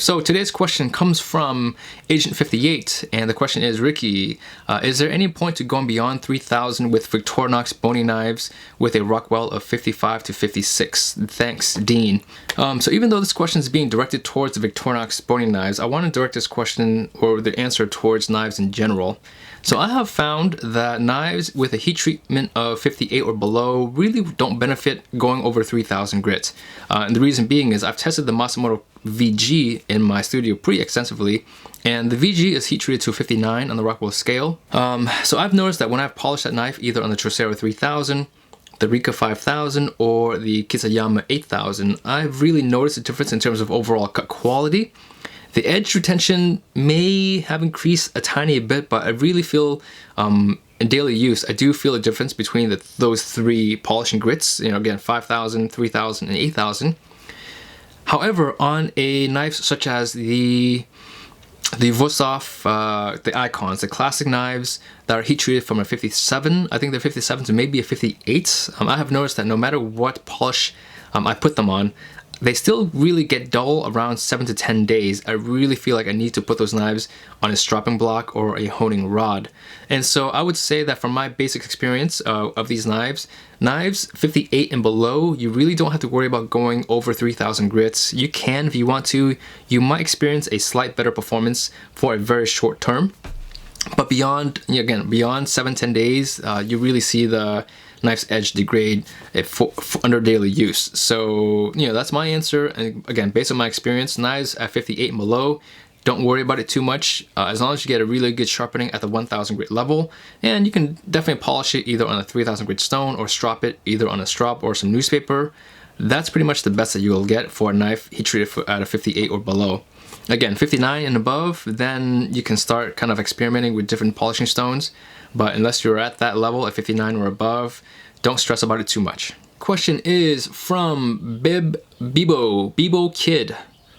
So today's question comes from Agent 58, and the question is, Ricky, is there any point to going beyond 3,000 with Victorinox bony knives with a Rockwell of 55 to 56? Thanks, Dean. So even though this question is being directed towards the Victorinox bony knives, I want to direct this question or the answer towards knives in general. So I have found that knives with a heat treatment of 58 or below really don't benefit going over 3,000 grit. And the reason being is I've tested the Matsumoto VG in my studio pretty extensively, and the VG is heat treated to 59 on the Rockwell scale. So I've noticed that when I've polished that knife either on the Trocero 3000, the Rika 5000, or the Kisayama 8000, I've really noticed a difference in terms of overall cut quality. The edge retention may have increased a tiny bit, but I really feel in daily use, I do feel a difference between those three polishing grits, again, 5000, 3000, and 8000. However, on a knife such as the Vosov, the Icons, the classic knives that are heat treated from a 57, I think they're 57 to maybe a 58, I have noticed that no matter what polish I put them on, they still really get dull around 7 to 10 days. I really feel like I need to put those knives on a stropping block or a honing rod. And so I would say that from my basic experience of these knives 58 and below, you really don't have to worry about going over 3,000 grits. You can if you want to. You might experience a slight better performance for a very short term. But beyond 7-10 days, you really see the knife's edge degrade under daily use. So, that's my answer. And again, based on my experience, knives at 58 and below, don't worry about it too much. As long as you get a really good sharpening at the 1,000 grit level, and you can definitely polish it either on a 3,000 grit stone or strop it either on a strop or some newspaper. That's pretty much the best that you will get for a knife heat treated at a 58 or below. Again, 59 and above, then you can start kind of experimenting with different polishing stones. But unless you're at that level at 59 or above, don't stress about it too much. Question is from Bibo Kid.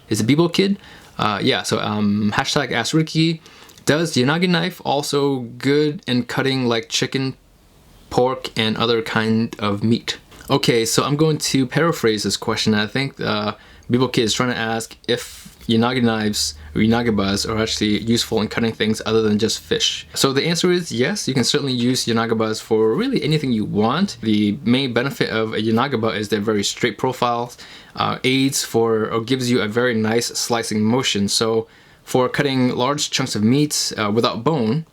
Is it Bibo Kid? Yeah, so hashtag Ask Ricky. Does the Yanagi knife also good in cutting like chicken, pork, and other kind of meat? Okay, so I'm going to paraphrase this question. I think Bibo Kid is trying to ask if Yanagi knives or Yanagibas are actually useful in cutting things other than just fish. So the answer is yes, you can certainly use Yanagibas for really anything you want. The main benefit of a Yanagiba is their very straight profiles, aids for or gives you a very nice slicing motion. So for cutting large chunks of meat without bone,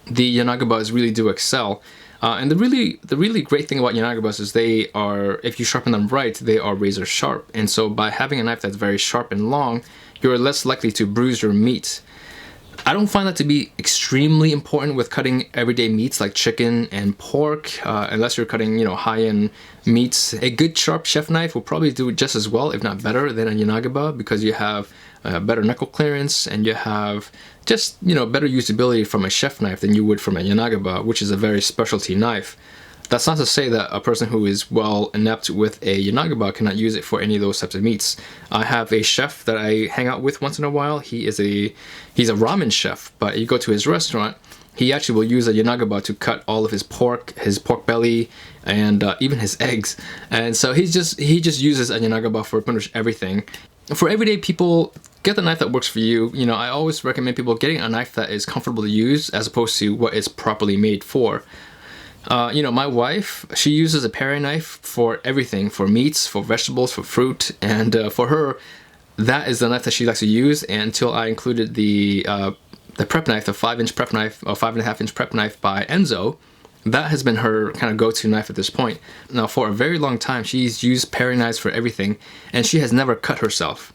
the Yanagibas really do excel. And the really great thing about Yanagibas is they are, if you sharpen them right, they are razor sharp. And so by having a knife that's very sharp and long, you're less likely to bruise your meat. I don't find that to be extremely important with cutting everyday meats like chicken and pork, unless you're cutting, high-end meats. A good sharp chef knife will probably do just as well, if not better, than a Yanagiba, because you have better knuckle clearance and you have just, better usability from a chef knife than you would from a Yanagiba, which is a very specialty knife. That's not to say that a person who is well inept with a Yanagiba cannot use it for any of those types of meats. I have a chef that I hang out with once in a while. He's a ramen chef, but you go to his restaurant, he actually will use a Yanagiba to cut all of his pork belly, and even his eggs. And so he just uses a Yanagiba for pretty much everything. For everyday people, get the knife that works for you. I always recommend people getting a knife that is comfortable to use as opposed to what it's properly made for. My wife, she uses a paring knife for everything, for meats, for vegetables, for fruit, and for her, that is the knife that she likes to use. And until I included the prep knife, the 5-inch prep knife, or 5.5-inch prep knife by Enzo, that has been her kind of go-to knife at this point. Now, for a very long time, she's used paring knives for everything, and she has never cut herself.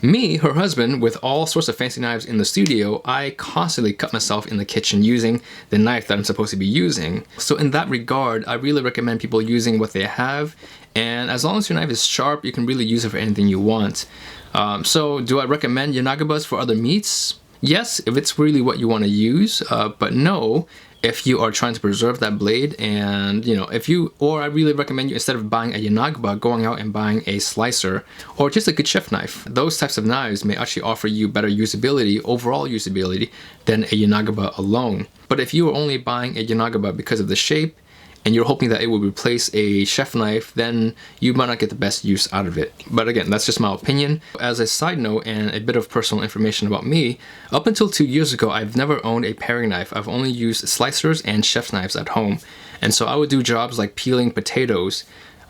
Me, her husband, with all sorts of fancy knives in the studio, I constantly cut myself in the kitchen using the knife that I'm supposed to be using. So in that regard, I really recommend people using what they have, and as long as your knife is sharp, you can really use it for anything you want. So do I recommend Yanagibas for other meats? Yes, if it's really what you want to use, but no, if you are trying to preserve that blade. And I really recommend you, instead of buying a Yanagiba, going out and buying a slicer or just a good chef knife. Those types of knives may actually offer you better usability, overall usability, than a Yanagiba alone. But if you are only buying a Yanagiba because of the shape and you're hoping that it will replace a chef knife, then you might not get the best use out of it. But again, that's just my opinion. As a side note and a bit of personal information about me, up until 2 years ago, I've never owned a paring knife. I've only used slicers and chef knives at home. And so I would do jobs like peeling potatoes,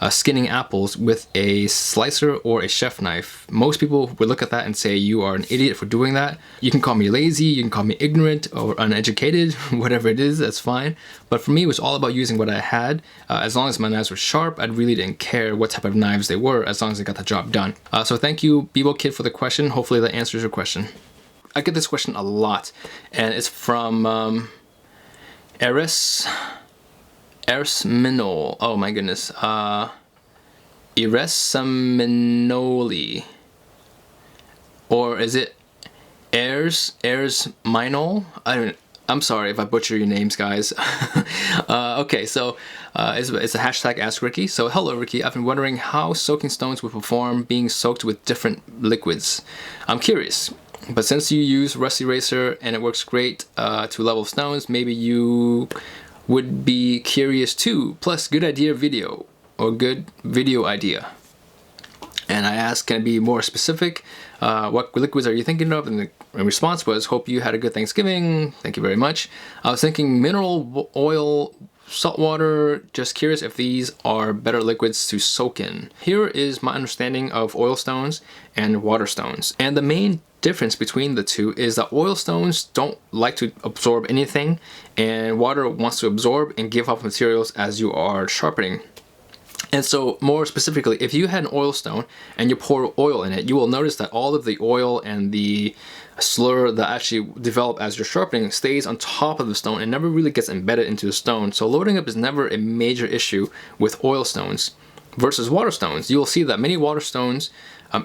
skinning apples with a slicer or a chef knife. Most people would look at that and say you are an idiot for doing that. You can call me lazy, you can call me ignorant or uneducated, whatever it is, that's fine. But for me, it was all about using what I had. As long as my knives were sharp, I really didn't care what type of knives they were, as long as I got the job done. So thank you, Bebo Kid, for the question. Hopefully that answers your question. I get this question a lot, and it's from Eris Minol. Oh my goodness. Minoli. Or is it Ers Minol? I'm sorry if I butcher your names, guys. Okay, so it's a hashtag Ask Ricky. So hello, Ricky. I've been wondering how soaking stones would perform being soaked with different liquids. I'm curious. But since you use Rusty Racer and it works great to level stones, maybe you would be curious too. Plus, good idea video, or good video idea. And I asked, can it be more specific? What liquids are you thinking of? And the response was, hope you had a good Thanksgiving. Thank you very much. I was thinking mineral oil, salt water. Just curious if these are better liquids to soak in. Here is my understanding of oil stones and water stones. And the main difference between the two is that oil stones don't like to absorb anything, and water wants to absorb and give off materials as you are sharpening. And so more specifically, if you had an oil stone and you pour oil in it, you will notice that all of the oil and the slur that actually develop as you're sharpening stays on top of the stone and never really gets embedded into the stone. So loading up is never a major issue with oil stones. Versus water stones, you'll see that many water stones,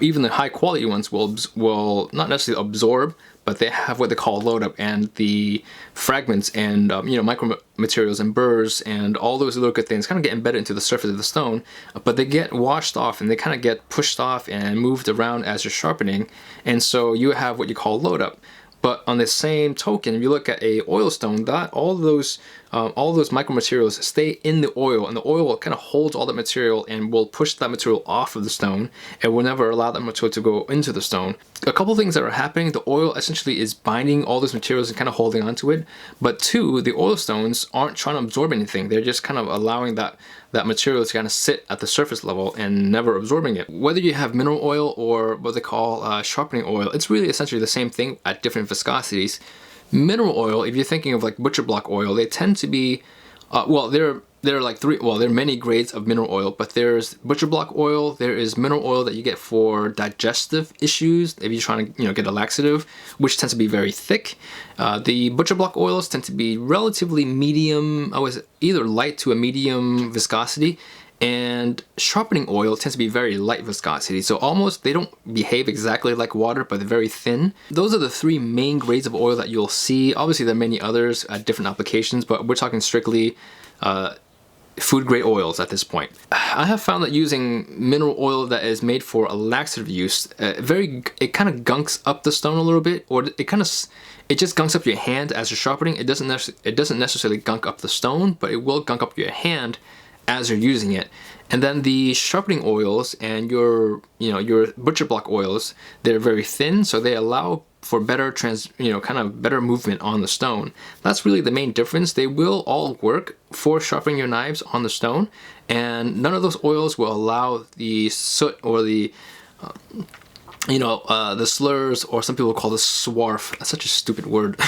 even the high quality ones, will not necessarily absorb, but they have what they call load up, and the fragments and micro materials and burrs and all those little good things kind of get embedded into the surface of the stone, but they get washed off and they kind of get pushed off and moved around as you're sharpening, and so you have what you call load up. But on the same token, if you look at a oil stone, that all those micromaterials stay in the oil, and the oil kind of holds all that material and will push that material off of the stone and will never allow that material to go into the stone. A couple things that are happening: the oil essentially is binding all those materials and kind of holding onto it. But two, the oil stones aren't trying to absorb anything; they're just kind of allowing that material to kind of sit at the surface level and never absorbing it. Whether you have mineral oil or what they call sharpening oil, it's really essentially the same thing at different viscosities. Mineral oil, if you're thinking of like butcher block oil, they tend to be, there are many grades of mineral oil, but there's butcher block oil, there is mineral oil that you get for digestive issues, if you're trying to get a laxative, which tends to be very thick. The butcher block oils tend to be relatively medium, either light to a medium viscosity, and sharpening oil tends to be very light viscosity, so almost they don't behave exactly like water, but they're very thin. Those are the three main grades of oil that you'll see. Obviously there are many others at different applications, but we're talking strictly food grade oils at this point. I have found that using mineral oil that is made for a laxative use, it kind of gunks up the stone a little bit, or it just gunks up your hand as you're sharpening. It doesn't necessarily gunk up the stone, but it will gunk up your hand as you're using it. And then the sharpening oils and your butcher block oils, they're very thin, so they allow for better better movement on the stone. That's really the main difference. They will all work for sharpening your knives on the stone, and none of those oils will allow the soot or the the slurs, or some people call this swarf. That's such a stupid word.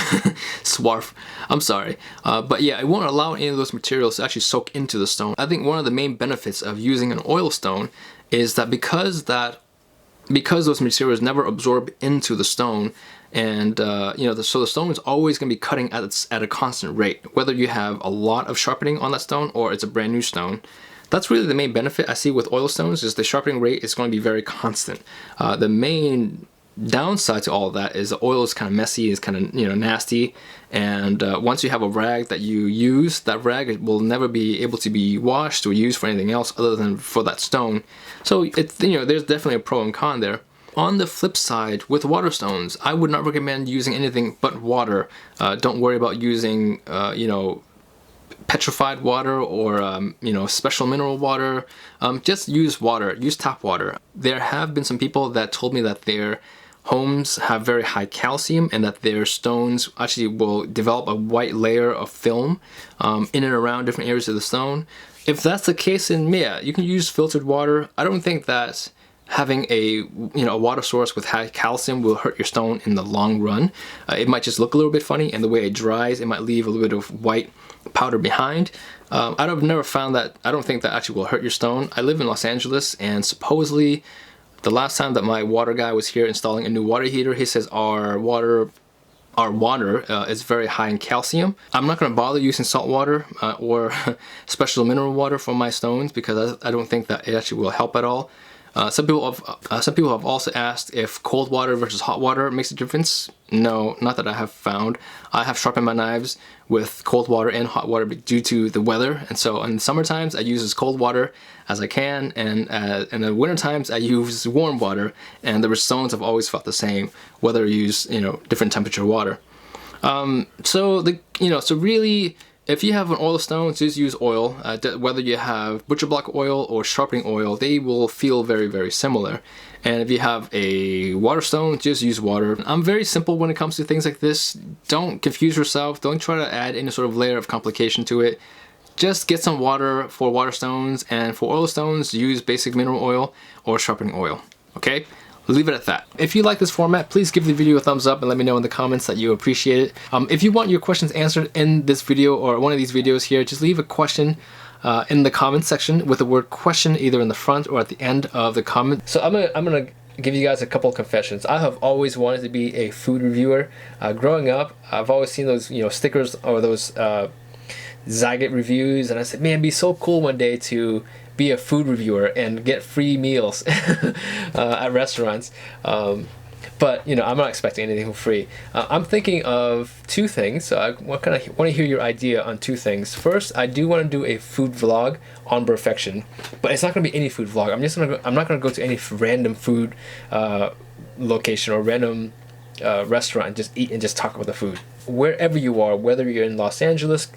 Swarf. I'm sorry. But yeah, it won't allow any of those materials to actually soak into the stone. I think one of the main benefits of using an oil stone is that because those materials never absorb into the stone, and so the stone is always going to be cutting at a constant rate, whether you have a lot of sharpening on that stone or it's a brand new stone. That's really the main benefit I see with oil stones, is the sharpening rate is going to be very constant. The main downside to all of that is the oil is kind of messy, it's kind of nasty, and once you have a rag that you use, that rag will never be able to be washed or used for anything else other than for that stone. So it's there's definitely a pro and con there. On the flip side, with water stones, I would not recommend using anything but water. Don't worry about using petrified water or you know, special mineral water. Just use water, use tap water. There have been some people that told me that their homes have very high calcium and that their stones actually will develop a white layer of film in and around different areas of the stone. If that's the case, then yeah, you can use filtered water. I don't think that having a water source with high calcium will hurt your stone in the long run. It might just look a little bit funny, and the way it dries, it might leave a little bit of white powder behind. I've never found that. I don't think that actually will hurt your stone. I live in Los Angeles, and supposedly the last time that my water guy was here installing a new water heater, he says our water is very high in calcium. I'm not going to bother using salt water or special mineral water for my stones because I don't think that it actually will help at all. Some people have also asked if cold water versus hot water makes a difference. No, not that I have found. I have sharpened my knives with cold water and hot water due to the weather, and so in the summer times I use as cold water as I can, and in the winter times I use warm water, and the stones have always felt the same whether I use different temperature water. So really, if you have an oil stone, just use oil. Whether you have butcher block oil or sharpening oil, they will feel very, very similar. And if you have a water stone, just use water. I'm very simple when it comes to things like this. Don't confuse yourself. Don't try to add any sort of layer of complication to it. Just get some water for water stones, and for oil stones, use basic mineral oil or sharpening oil. Okay? Leave it at that. If you like this format, please give the video a thumbs up and let me know in the comments that you appreciate it. If you want your questions answered in this video or one of these videos here, just leave a question in the comments section with the word question either in the front or at the end of the comment. So I'm gonna give you guys a couple of confessions. I have always wanted to be a food reviewer. Growing up, I've always seen those stickers or those Zyget reviews, and I said, man, it'd be so cool one day to be a food reviewer and get free meals at restaurants. But I'm not expecting anything for free. I'm thinking of two things. So I want to hear your idea on two things. First, I do want to do a food vlog on Perfection, but it's not going to be any food vlog. I'm not going to go to any random food location or random restaurant and just eat and just talk about the food. Wherever you are, whether you're in Los Angeles,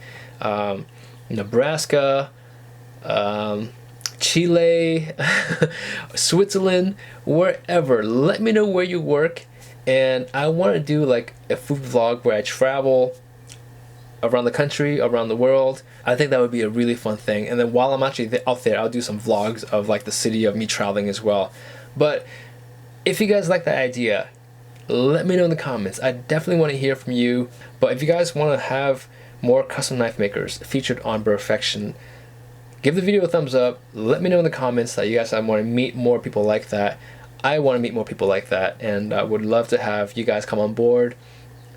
Nebraska, Chile, Switzerland, wherever, let me know where you work, and I want to do like a food vlog where I travel around the country, around the world. I think that would be a really fun thing. And then while I'm actually out there, I'll do some vlogs of like the city of me traveling as well. But if you guys like that idea, let me know in the comments. I definitely want to hear from you. But if you guys want to have more custom knife makers featured on Perfection, give the video a thumbs up. Let me know in the comments that you guys want to meet more people like that. I want to meet more people like that, and I would love to have you guys come on board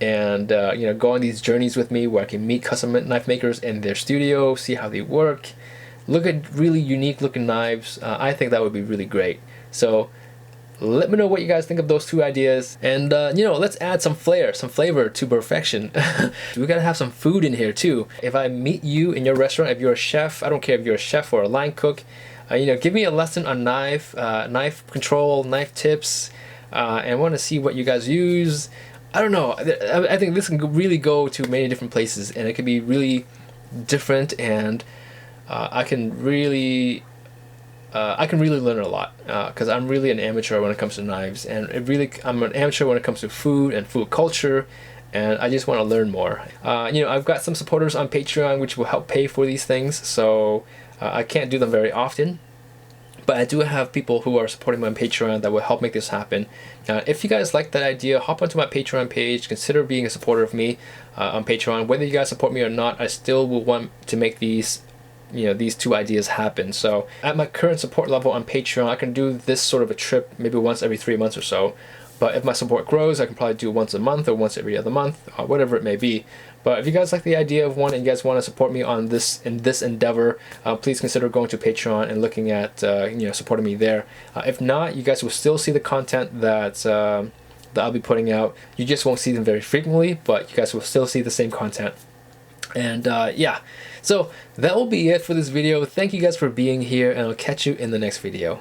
and go on these journeys with me where I can meet custom knife makers in their studio, see how they work, look at really unique looking knives. I think that would be really great. So let me know what you guys think of those two ideas, and let's add some flavor to Perfection. We gotta have some food in here too. If I meet you in your restaurant, if you're a chef, I don't care if you're a chef or a line cook, give me a lesson on knife control, knife tips, and I want to see what you guys use. I don't know. I think this can really go to many different places, and it can be really different, and I can really learn a lot because I'm really an amateur when it comes to knives, and I'm an amateur when it comes to food and food culture, and I just want to learn more. I've got some supporters on Patreon which will help pay for these things, so I can't do them very often, but I do have people who are supporting me on Patreon that will help make this happen. If you guys like that idea, hop onto my Patreon page, consider being a supporter of me on Patreon. Whether you guys support me or not, I still will want to make these two ideas happen. So at my current support level on Patreon, I can do this sort of a trip maybe once every 3 months or so. But if my support grows, I can probably do once a month or once every other month, whatever it may be. But if you guys like the idea of one and you guys want to support me on this endeavor, please consider going to Patreon and looking at supporting me there. If not, you guys will still see the content that I'll be putting out. You just won't see them very frequently, but you guys will still see the same content. And yeah, so that will be it for this video. Thank you guys for being here, and I'll catch you in the next video.